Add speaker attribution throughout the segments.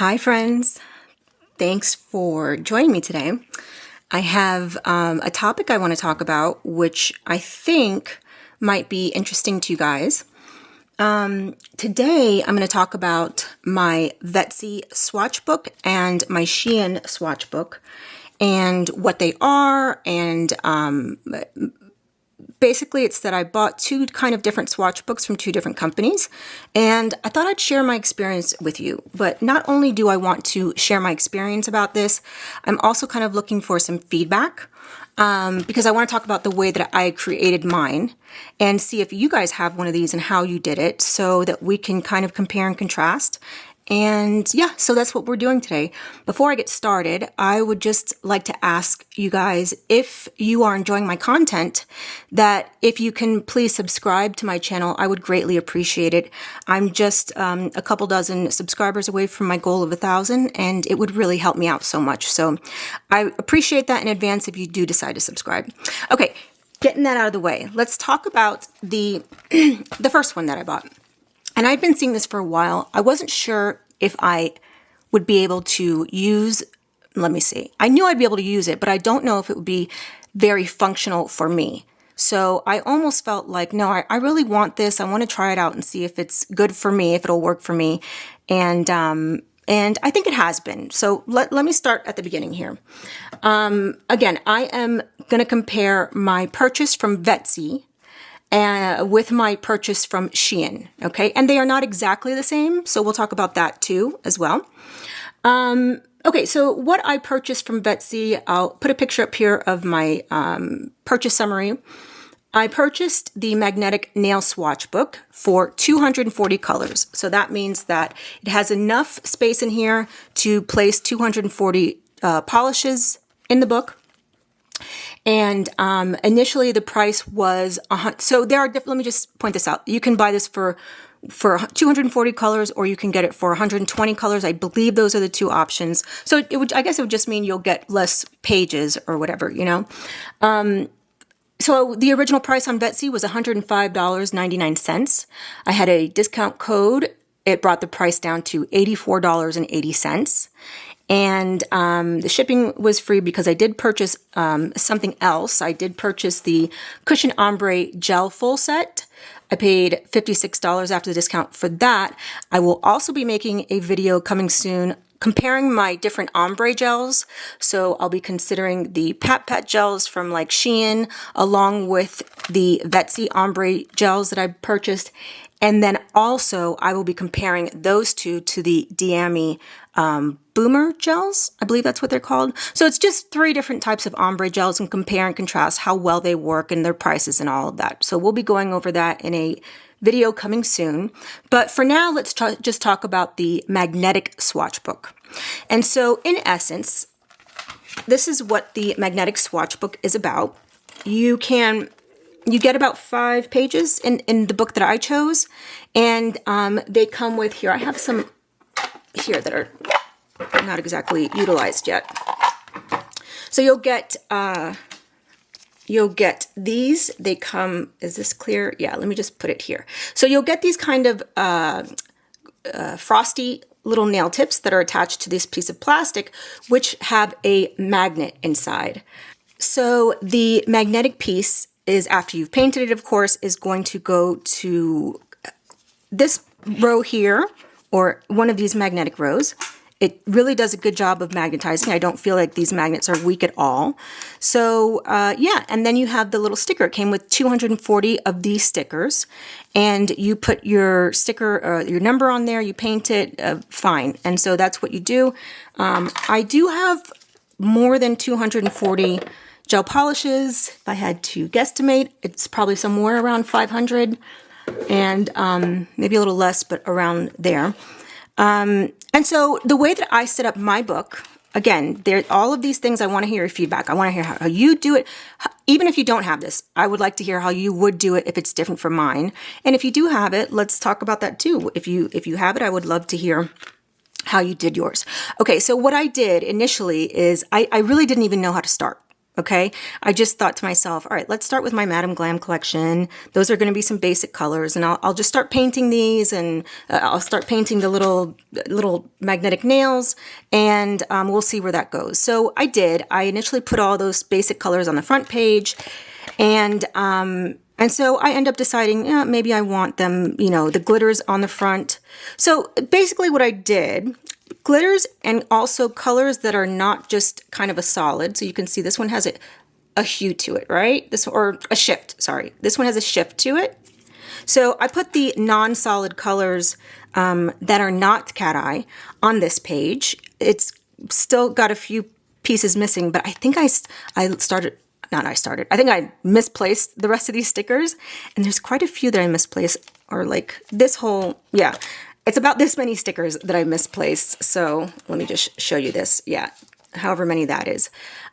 Speaker 1: Hi friends, thanks for joining me today. I have a topic I want to talk about which I think might be interesting to you guys. Today I'm going to talk about my Vetsy swatch book and my Shein swatch book and what they are, and basically it's that I bought two kind of different swatch books from two different companies, and I thought I'd share my experience with you. But not only do I want to share my experience about this, I'm also kind of looking for some feedback because I want to talk about the way that I created mine and see if you guys have one of these and how you did it, so that we can kind of compare and contrast. And yeah, so that's what we're doing today. Before I get started, I would just like to ask you guys, if you are enjoying my content, that if you can please subscribe to my channel, I would greatly appreciate it. I'm just a couple dozen subscribers away from my goal of 1,000, and it would really help me out so much. So I appreciate that in advance if you do decide to subscribe. Okay, getting that out of the way, let's talk about the first one that I bought. And I've been seeing this for a while. I wasn't sure if I would be able to use, let me see. I knew I'd be able to use it, but I don't know if it would be very functional for me. So I almost felt like, no, I really want this. I want to try it out and see if it's good for me, if it'll work for me. And I think it has been. So let me start at the beginning here. Again, I am going to compare my purchase from Vetsy with my purchase from Shein, okay? And they are not exactly the same, so we'll talk about that too as well. Okay, so what I purchased from Vetsy, I'll put a picture up here of my purchase summary. I purchased the magnetic nail swatch book for 240 colors. So that means that it has enough space in here to place 240 polishes in the book. And initially the price was, so there are different, let me just point this out. You can buy this for 240 colors, or you can get it for 120 colors. I believe those are the two options. So I guess it would just mean you'll get less pages or whatever, you know. So the original price on Vetsy was $105.99. I had a discount code. It brought the price down to $84.80. And the shipping was free because I did purchase something else. I did purchase the Cushion Ombre Gel Full Set. I paid $56 after the discount for that. I will also be making a video coming soon comparing my different ombre gels. So I'll be considering the Pat Pat gels from like Shein, along with the Vetsy ombre gels that I purchased. And then also I will be comparing those two to the Diami Boomer gels. I believe that's what they're called. So it's just 3 different types of ombre gels, and compare and contrast how well they work and their prices and all of that. So we'll be going over that in a video coming soon. But for now, let's just talk about the magnetic swatch book. And so in essence, this is what the magnetic swatch book is about. You get about 5 pages in the book that I chose, and they come with, here I have some here that are not exactly utilized yet. So you'll get these. They come, is this clear? Yeah, let me just put it here. So you'll get these kind of frosty little nail tips that are attached to this piece of plastic, which have a magnet inside. So the magnetic piece is, after you've painted it, of course, is going to go to this row here, or one of these magnetic rows. It really does a good job of magnetizing. I don't feel like these magnets are weak at all. So yeah, and then you have the little sticker. It came with 240 of these stickers, and you put your sticker, your number on there, you paint it, fine. And so that's what you do. I do have more than 240 gel polishes. If I had to guesstimate, it's probably somewhere around 500, and maybe a little less, but around there. And so the way that I set up my book, again, all of these things, I want to hear your feedback. I want to hear how you do it. Even if you don't have this, I would like to hear how you would do it if it's different from mine. And if you do have it, let's talk about that too. If you have it, I would love to hear how you did yours. Okay, so what I did initially is I really didn't even know how to start. Okay, I just thought to myself, all right, let's start with my Madam Glam collection. Those are going to be some basic colors, and I'll just start painting these, and I'll start painting the little magnetic nails, and we'll see where that goes. So I did. I initially put all those basic colors on the front page, and so I end up deciding, maybe I want them, the glitters on the front. So basically what I did, glitters and also colors that are not just kind of a solid. So you can see this one has a hue to it, right? Or a shift, sorry. This one has a shift to it. So I put the non-solid colors that are not cat eye on this page. It's still got a few pieces missing, but I think I think I misplaced the rest of these stickers, and there's quite a few that I misplaced, or like this whole, yeah, it's about this many stickers that I misplaced. So let me just show you this. Yeah, however many that is.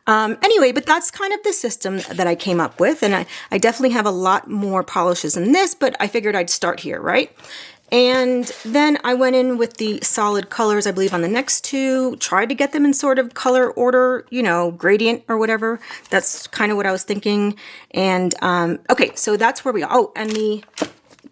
Speaker 1: Anyway, but that's kind of the system that I came up with, and I definitely have a lot more polishes than this, but I figured I'd start here, right? And then I went in with the solid colors, I believe, on the next two, tried to get them in sort of color order, gradient or whatever. That's kind of what I was thinking. And, okay, so that's where we are. Oh, and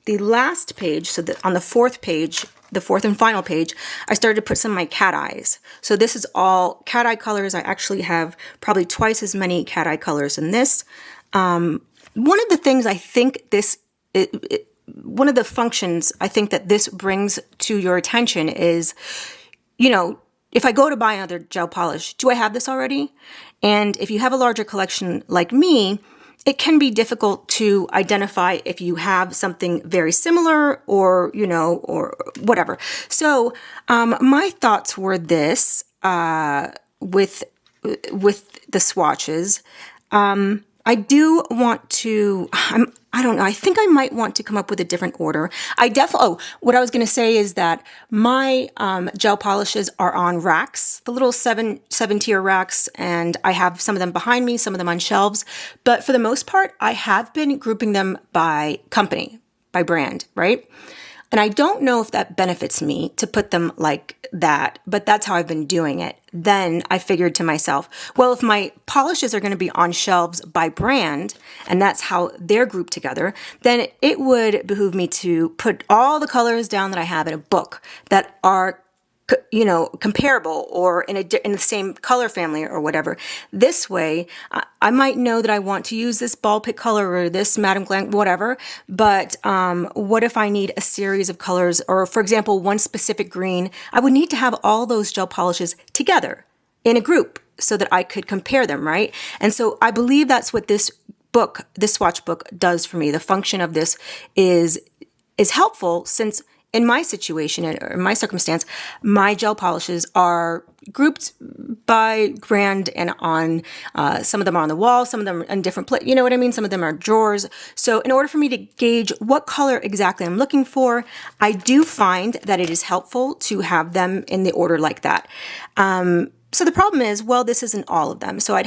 Speaker 1: the last page, so on the fourth page, the fourth and final page, I started to put some of my cat eyes. So this is all cat eye colors. I actually have probably twice as many cat eye colors in this. One of the things I think one of the functions I think that this brings to your attention is, if I go to buy another gel polish, do I have this already? And if you have a larger collection like me, it can be difficult to identify if you have something very similar or, or whatever. So my thoughts were this with the swatches. I do want to, I don't know, I think I might want to come up with a different order. What I was going to say is that my gel polishes are on racks, the little seven tier racks, and I have some of them behind me, some of them on shelves. But for the most part, I have been grouping them by company, by brand, right? And I don't know if that benefits me to put them like that, but that's how I've been doing it. Then I figured to myself, well, if my polishes are going to be on shelves by brand, and that's how they're grouped together, then it would behoove me to put all the colors down that I have in a book that are comparable or in the same color family or whatever. This way, I might know that I want to use this ball pit color or this Madam Glam, whatever, but what if I need a series of colors, or for example, one specific green? I would need to have all those gel polishes together in a group so that I could compare them, right? And so I believe that's what this swatch book does for me. The function of this is helpful, since in my situation, or in my circumstance, my gel polishes are grouped by brand and on, some of them are on the wall, some of them are in different places, you know what I mean? Some of them are drawers. So in order for me to gauge what color exactly I'm looking for, I do find that it is helpful to have them in the order like that. So the problem is, well, this isn't all of them. So I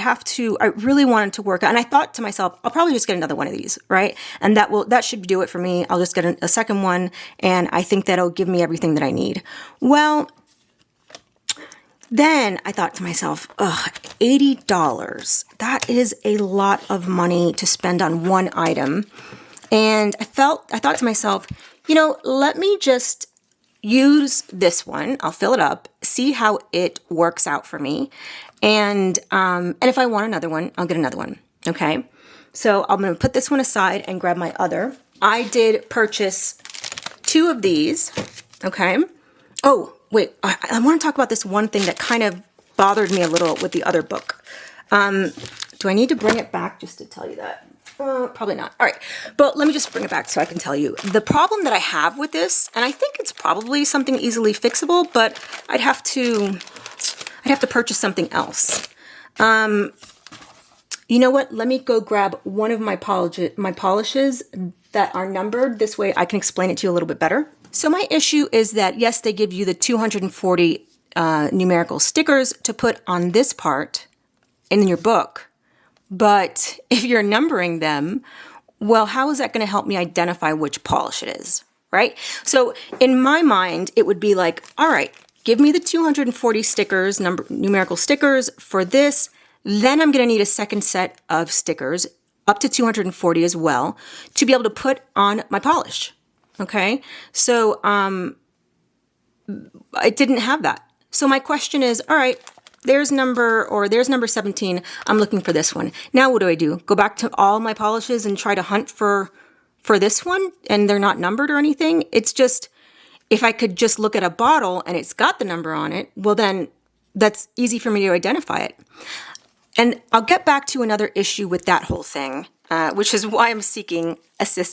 Speaker 1: really wanted to work, and I thought to myself, I'll probably just get another one of these, right? And that should do it for me. I'll just get a second one, and I think that'll give me everything that I need. Well, then I thought to myself, $80. That is a lot of money to spend on one item. And I thought to myself, let me just use this one. I'll fill it up, see how it works out for me. And if I want another one, I'll get another one. Okay. So I'm going to put this one aside and grab my other. I did purchase 2 of these. Okay. Oh, wait, I want to talk about this one thing that kind of bothered me a little with the other book. Do I need to bring it back just to tell you that? Probably not. All right, but let me just bring it back so I can tell you. The problem that I have with this, and I think it's probably something easily fixable, but I'd have to purchase something else. You know what? Let me go grab one of my polishes that are numbered. This way I can explain it to you a little bit better. So my issue is that, yes, they give you the 240 numerical stickers to put on this part in your book. But if you're numbering them, well, how is that going to help me identify which polish it is, right? So in my mind, it would be like, all right, give me the 240 stickers, numerical stickers for this. Then I'm going to need a second set of stickers, up to 240 as well, to be able to put on my polish. Okay, so I didn't have that. So my question is, all right, there's number 17. I'm looking for this one. Now what do? Go back to all my polishes and try to hunt for this one, and they're not numbered or anything? It's just, if I could just look at a bottle and it's got the number on it, well then that's easy for me to identify it. And I'll get back to another issue with that whole thing, which is why I'm seeking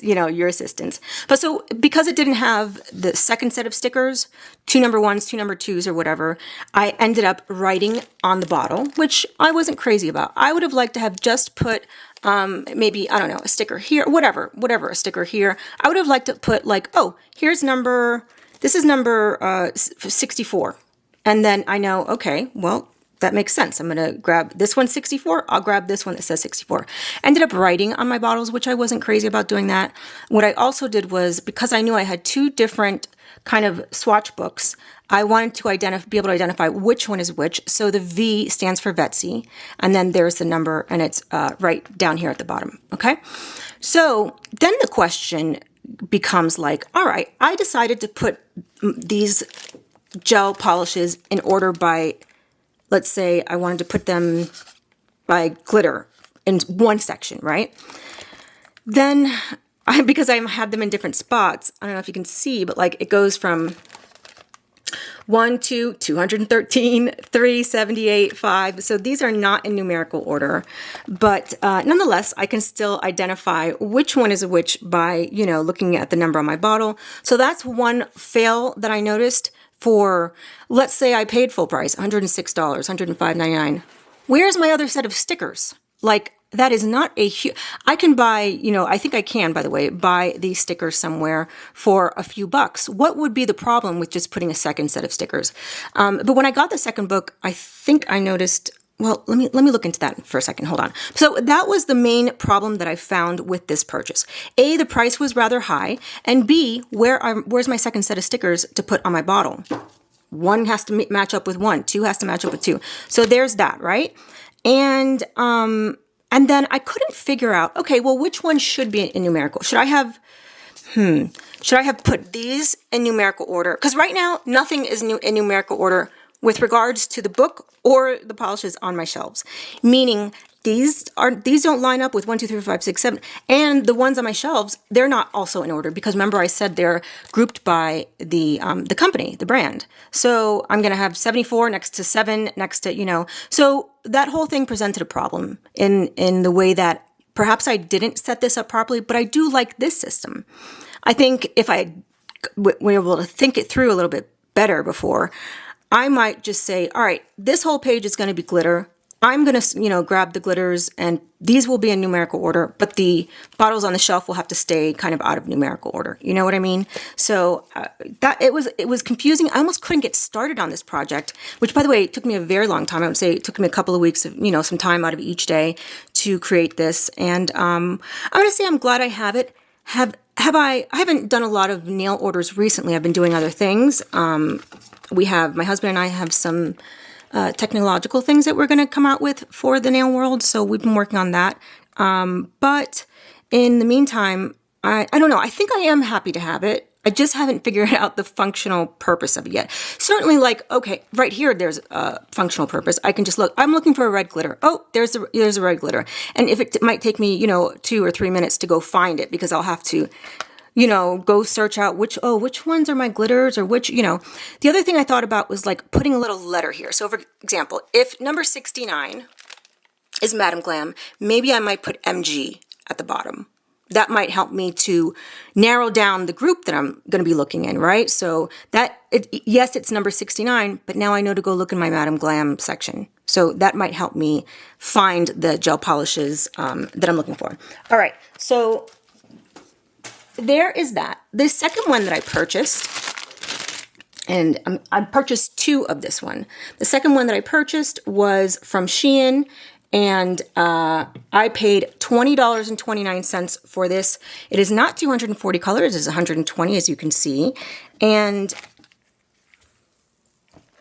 Speaker 1: your assistance. But so because it didn't have the second set of stickers, 2 number 1s, 2 number 2s, or whatever, I ended up writing on the bottle, which I wasn't crazy about. I would have liked to have just put maybe, I don't know, a sticker here, whatever, a sticker here. I would have liked to put like, oh, this is number 64. And then I know, okay, well, that makes sense. I'm going to grab this one, 64. I'll grab this one that says 64. Ended up writing on my bottles, which I wasn't crazy about doing that. What I also did was, because I knew I had 2 different kind of swatch books, I wanted to be able to identify which one is which. So the V stands for Vetsy, and then there's the number, and it's right down here at the bottom. Okay. So then the question becomes like, all right, I decided to put these gel polishes in order by, let's say I wanted to put them by glitter in one section, right? Then, because I had them in different spots, I don't know if you can see, but like it goes from 1 to 213, 3, 78, 5. So these are not in numerical order, but nonetheless, I can still identify which one is which by, looking at the number on my bottle. So that's one fail that I noticed. For, let's say I paid full price, $106, $105.99. Where's my other set of stickers? Like, that is not a huge, I can buy, I think I can, by the way, buy these stickers somewhere for a few bucks. What would be the problem with just putting a second set of stickers? But when I got the second book, I think I noticed, well, let me look into that for a second. Hold on. So that was the main problem that I found with this purchase. A, the price was rather high, and B, where's my second set of stickers to put on my bottle? 1 has to match up with 1, 2 has to match up with 2. So there's that, right? And then I couldn't figure out, okay, well, which one should be in numerical? Should I have put these in numerical order? Because right now, nothing is in numerical order with regards to the book or the polishes on my shelves. Meaning these don't line up with 1, 2, 3, 4, 5, 6, 7. And the ones on my shelves, they're not also in order, because remember I said they're grouped by the company, the brand. So I'm going to have 74 next to 7 next to, so that whole thing presented a problem in the way that perhaps I didn't set this up properly, but I do like this system. I think if I were able to think it through a little bit better before, I might just say, all right, this whole page is going to be glitter. I'm going to, grab the glitters, and these will be in numerical order, but the bottles on the shelf will have to stay kind of out of numerical order. You know what I mean? So that it was confusing. I almost couldn't get started on this project, which, by the way, took me a very long time. I would say it took me a couple of weeks of, some time out of each day to create this. And I'm going to say I'm glad I have it. I haven't done a lot of nail orders recently. I've been doing other things. My husband and I have some technological things that we're going to come out with for the nail world. So we've been working on that. But in the meantime, I don't know. I think I am happy to have it. I just haven't figured out the functional purpose of it yet. Certainly, like, okay, right here, there's a functional purpose. I can just look. I'm looking for a red glitter. Oh, there's a red glitter. And if it might take me, 2 or 3 minutes to go find it, because I'll have to, go search out which ones are my glitters, or which, The other thing I thought about was like putting a little letter here. So for example, if number 69 is Madam Glam, maybe I might put MG at the bottom. That might help me to narrow down the group that I'm going to be looking in, right? So yes, it's number 69, but now I know to go look in my Madam Glam section. So that might help me find the gel polishes that I'm looking for. All right, so there is that. The second one that I purchased, and I purchased 2 of this one. The second one that I purchased was from Shein, and I paid $20.29 for this. It is not 240 colors, it's 120, as you can see. And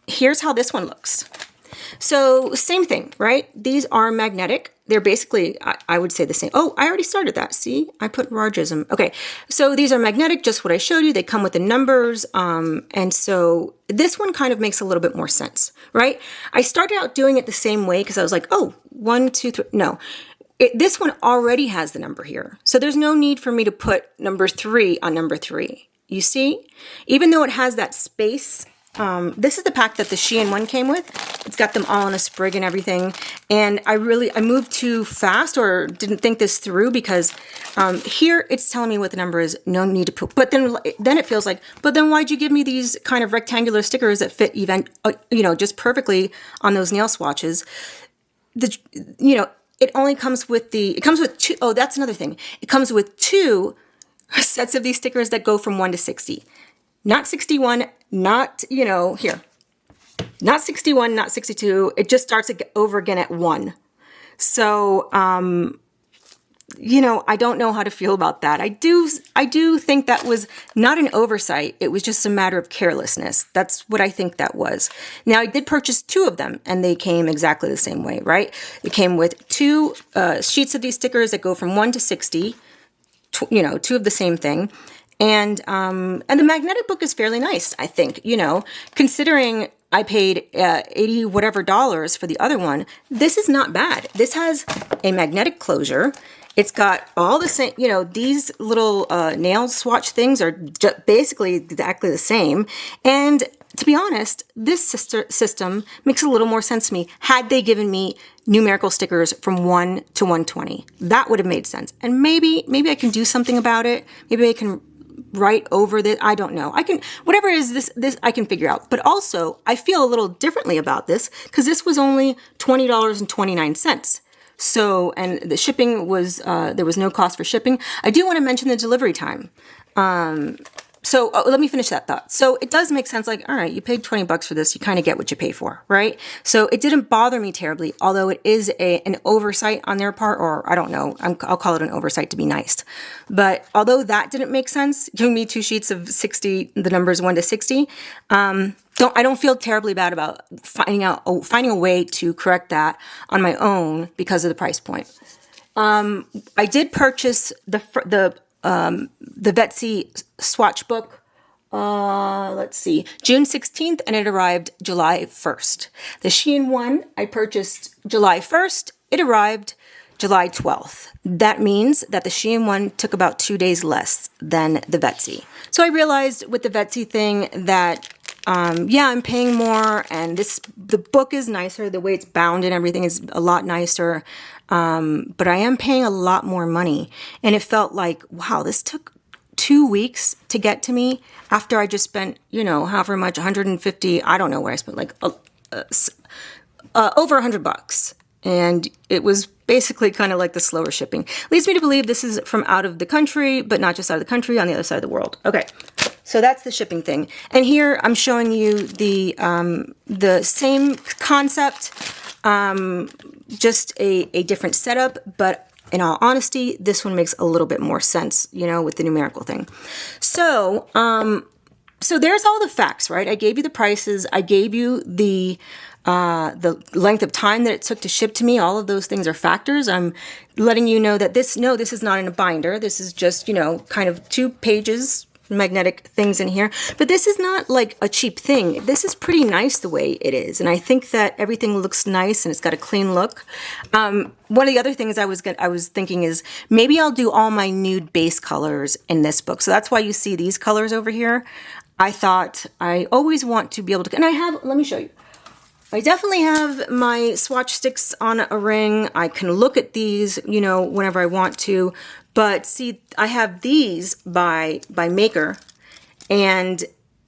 Speaker 1: here's how this one looks. So same thing, right? These are magnetic. They're basically, I would say the same. Oh, I already started that. See, I put Ragism. Okay, so these are magnetic, just what I showed you. They come with the numbers. And so this one kind of makes a little bit more sense, right? I started out doing it the same way because I was like, oh, 1, 2, 3. No, this one already has the number here. So there's no need for me to put number 3 on number 3. You see, even though it has that space, this is the pack that the Shein one came with. It's got them all in a sprig and everything. And I moved too fast or didn't think this through because here it's telling me what the number is. No need to put, but then it feels like, but then why'd you give me these kind of rectangular stickers that fit just perfectly on those nail swatches? It only comes with it comes with 2. Oh, that's another thing. It comes with 2 sets of these stickers that go from 1 to 60. Not 61, not, here. Not 61, not 62. It just starts over again at 1. So, I don't know how to feel about that. I do think that was not an oversight. It was just a matter of carelessness. That's what I think that was. Now, I did purchase 2 of them, and they came exactly the same way, right? It came with 2 sheets of these stickers that go from 1 to 60, 2 of the same thing. And the magnetic book is fairly nice, I think, considering I paid $80 whatever for the other one. This is not bad. This has a magnetic closure. It's got all the same, these little nail swatch things are basically exactly the same. And to be honest, this system makes a little more sense to me had they given me numerical stickers from 1 to 120. That would have made sense. And maybe I can do something about it. Maybe I can write over this. I don't know. I can, whatever it is, this I can figure out. But also, I feel a little differently about this because this was only $20.29. So, and the shipping was, there was no cost for shipping. I do want to mention the delivery time. So let me finish that thought. So it does make sense, like, all right, you paid $20 for this, you kind of get what you pay for, right? So it didn't bother me terribly, although it is an oversight on their part, or I don't know, I'll call it an oversight to be nice. But although that didn't make sense, giving me 2 sheets of 60, the numbers 1 to 60, I don't feel terribly bad about finding a way to correct that on my own because of the price point. I did purchase the Vetsy swatch book, let's see, June 16th, and it arrived July 1st. The Shein one I purchased July 1st, it arrived July 12th. That means that the Shein one took about 2 days less than the Vetsy. So I realized with the Vetsy thing that I'm paying more, and the book is nicer. The way it's bound and everything is a lot nicer. But I am paying a lot more money, and it felt like, wow, this took 2 weeks to get to me after I just spent, however much, 150. I don't know where I spent, like over $100. And it was basically kind of like the slower shipping. Leads me to believe this is from out of the country, but not just out of the country, on the other side of the world. Okay, so that's the shipping thing. And here I'm showing you the same concept, just a different setup, but in all honesty, this one makes a little bit more sense, with the numerical thing. So, so there's all the facts, right? I gave you the prices. I gave you the length of time that it took to ship to me. All of those things are factors. I'm letting you know that this is not in a binder. This is just, kind of 2 pages, magnetic things in here. But this is not like a cheap thing. This is pretty nice the way it is. And I think that everything looks nice and it's got a clean look. One of the other things I was thinking is maybe I'll do all my nude base colors in this book. So that's why you see these colors over here. I thought I always want to be able to, and I have, let me show you. I definitely have my swatch sticks on a ring. I can look at these, whenever I want to. But see, I have these by Maker. And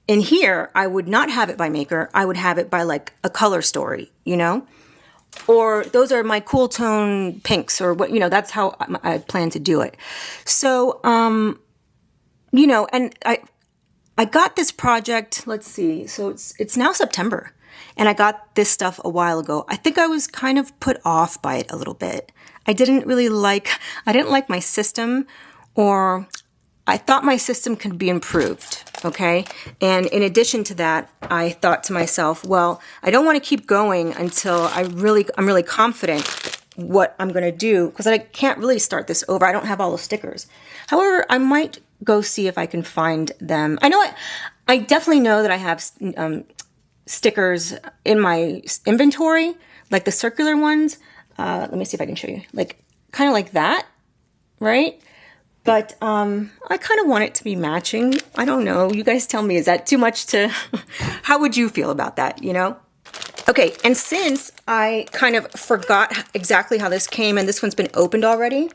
Speaker 1: in here, I would not have it by Maker. I would have it by like a color story, Or those are my cool tone pinks or what, that's how I plan to do it. So, and I got this project, let's see, so it's now September. And I got this stuff a while ago. I think I was kind of put off by it a little bit. I didn't like my system, or I thought my system could be improved, okay? And in addition to that, I thought to myself, well, I don't want to keep going until I'm really confident what I'm going to do, because I can't really start this over. I don't have all the stickers. However, I might go see if I can find them. I definitely know that I have stickers in my inventory, like the circular ones. Let me see if I can show you, like kind of like that, right? But I kind of want it to be matching. I don't know. You guys tell me, is that too much to, how would you feel about that, you know? Okay, and since I kind of forgot exactly how this came, and this one's been opened already,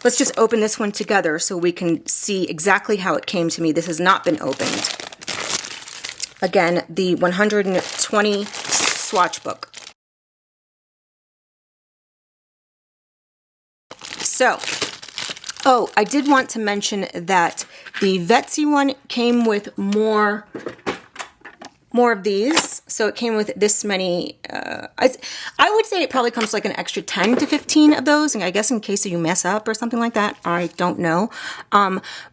Speaker 1: let's just open this one together so we can see exactly how it came to me. This has not been opened. Again, the 120 swatch book. So, oh, I did want to mention that the Vetsy one came with more of these. So it came with this many, I would say it probably comes like an extra 10 to 15 of those. And I guess in case you mess up or something like that, I don't know.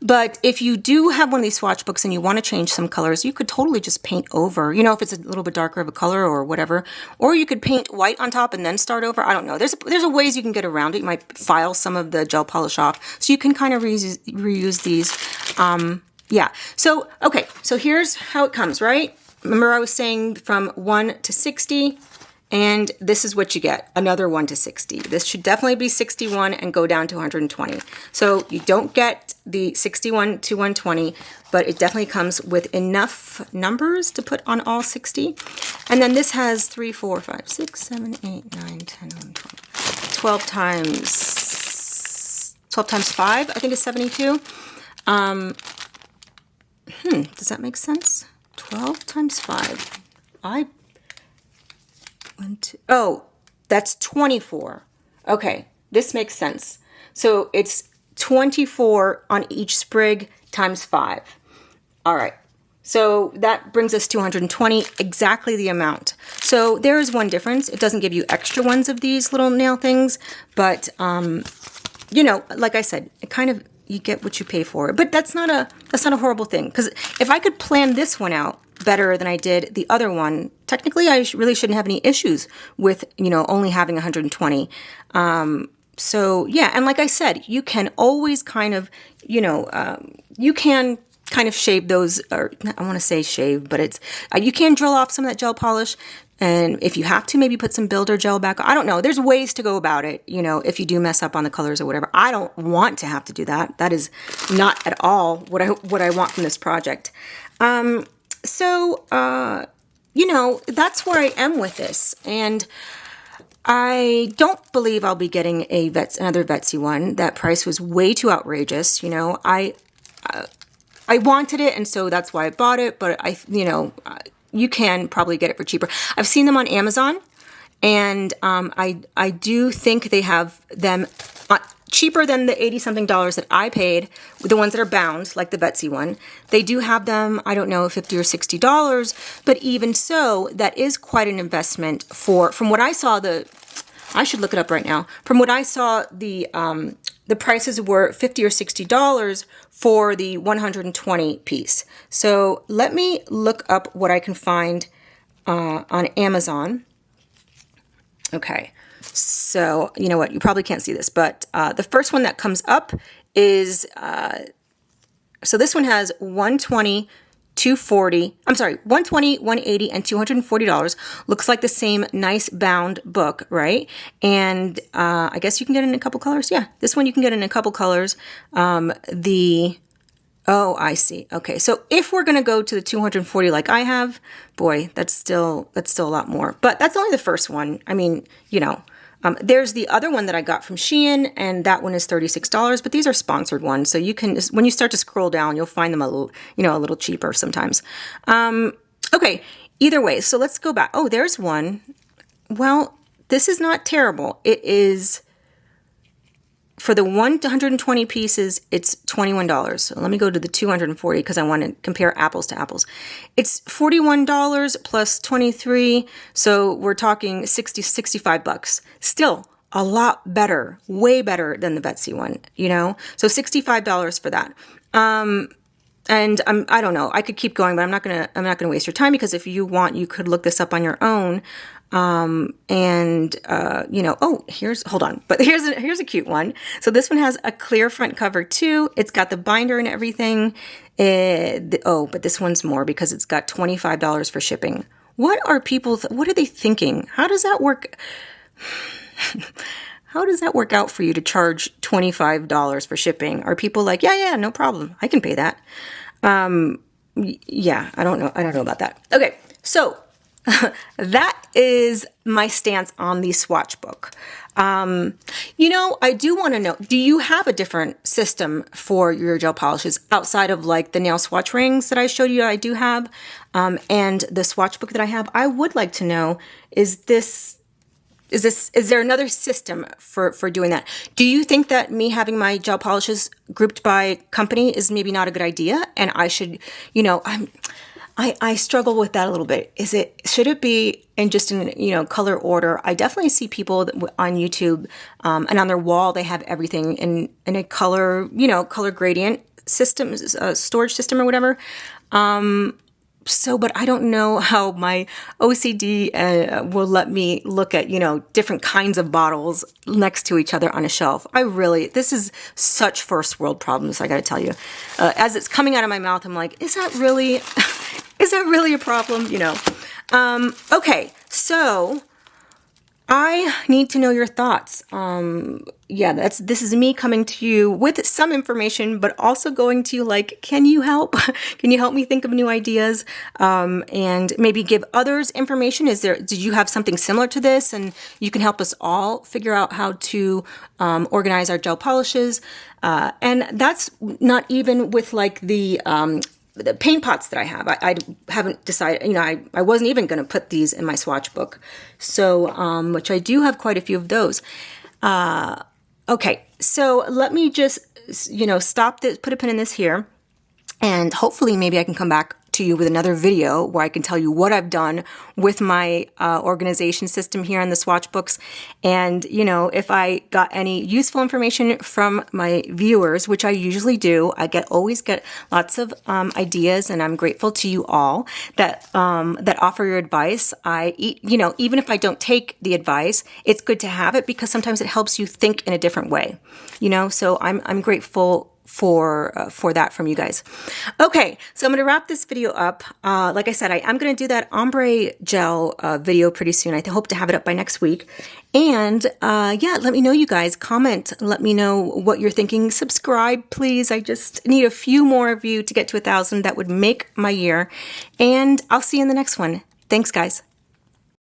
Speaker 1: But if you do have one of these swatch books and you want to change some colors, you could totally just paint over, you know, if it's a little bit darker of a color or whatever, or you could paint white on top and then start over. I don't know. There's a ways you can get around it. You might file some of the gel polish off, so you can kind of reuse these. Yeah. So, okay. So here's how it comes, right? Remember I was saying from 1 to 60, and this is what you get, another 1 to 60. This should definitely be 61 and go down to 120. So you don't get the 61 to 120, but it definitely comes with enough numbers to put on all 60. And then this has 3, 4, 5, 6, 7, 8, 9, 10, 11, 12 times 5, I think is 72. Does that make sense? 12 times 5. Oh, that's 24. Okay, this makes sense. So it's 24 on each sprig times 5. All right. So that brings us to 120, exactly the amount. So there is one difference. It doesn't give you extra ones of these little nail things, but you know, like I said, it kind of, you get what you pay for. But that's not a horrible thing, because if I could plan this one out better than I did the other one, technically I really shouldn't have any issues with, you know, only having 120. So yeah, and like I said, you can always kind of, you know, you can kind of shave those, or I want to say shave, but it's, you can drill off some of that gel polish. And if you have to, maybe put some builder gel back. I don't know. There's ways to go about it, you know, if you do mess up on the colors or whatever. I don't want to have to do that. That is not at all what I want from this project. So, you know, that's where I am with this. And I don't believe I'll be getting another Vetsy one. That price was way too outrageous. You know, I wanted it, and so that's why I bought it. But you know, you can probably get it for cheaper. I've seen them on Amazon, and I do think they have them cheaper than the $80-something that I paid, the ones that are bound, like the Vetsy one. They do have them, I don't know, $50 or $60, but even so, that is quite an investment from what I saw, I should look it up right now. From what I saw, the prices were $50 or $60 for the 120 piece. So let me look up what I can find on Amazon. Okay, so you know what? You probably can't see this, but the first one that comes up is, so this one has 120, 240, I'm sorry, 120, 180, and $240. Looks like the same nice bound book, right? And I guess you can get it in a couple colors. Yeah, this one you can get in a couple colors. Oh, I see. Okay, so if we're going to go to the 240 like I have, boy, that's still a lot more. But that's only the first one. I mean, you know, there's the other one that I got from Shein, and that one is $36. But these are sponsored ones, so you can, when you start to scroll down, you'll find them a little cheaper sometimes. Okay, either way, so let's go back. Oh, there's one. Well, this is not terrible. It is, for the 120 pieces, it's $21. So let me go to the 240 because I want to compare apples to apples. It's $41 plus 23, so we're talking $65. Still a lot better, way better than the Vetsy one, you know? So $65 for that. And I don't know, I could keep going, but I'm not gonna waste your time, because if you want, you could look this up on your own. You know, oh, hold on, but here's a cute one. So this one has a clear front cover too. It's got the binder and everything. But this one's more, because it's got $25 for shipping. What are people, what are they thinking? How does that work? How does that work out for you to charge $25 for shipping? Are people like, yeah, no problem, I can pay that? Yeah, I don't know about that. Okay, so that is my stance on the swatch book. You know, I do want to know, do you have a different system for your gel polishes outside of like the nail swatch rings that I showed you I do have, and the swatch book that I have? I would like to know, is there another system for doing that? Do you think that me having my gel polishes grouped by company is maybe not a good idea, and I should, you know, I struggle with that a little bit. Should it be in just in, you know, color order? I definitely see people on YouTube, and on their wall, they have everything in a color, you know, color gradient system, storage system or whatever. But I don't know how my OCD will let me look at, you know, different kinds of bottles next to each other on a shelf. This is such first world problems, I gotta tell you. As it's coming out of my mouth, I'm like, is that really a problem? You know? Okay, so I need to know your thoughts. Yeah, this is me coming to you with some information, but also going to you like, can you help? Can you help me think of new ideas? And maybe give others information? Did you have something similar to this? And you can help us all figure out how to organize our gel polishes. And that's not even with like the paint pots that I have. I haven't decided, you know, I wasn't even going to put these in my swatch book. So, which I do have quite a few of those. Okay, so let me just, you know, stop this, put a pin in this here, and hopefully maybe I can come back to you with another video where I can tell you what I've done with my organization system here in the swatch books. And, you know, if I got any useful information from my viewers, which I usually do, I always get lots of ideas, and I'm grateful to you all that offer your advice. You know, even if I don't take the advice, it's good to have it, because sometimes it helps you think in a different way, you know, so I'm grateful for that from you guys. Okay, so I'm going to wrap this video up. Like I said, I am going to do that ombre gel video pretty soon. I hope to have it up by next week. And yeah, let me know, you guys. Comment. Let me know what you're thinking. Subscribe, please. I just need a few more of you to get to 1,000. That would make my year. And I'll see you in the next one. Thanks, guys.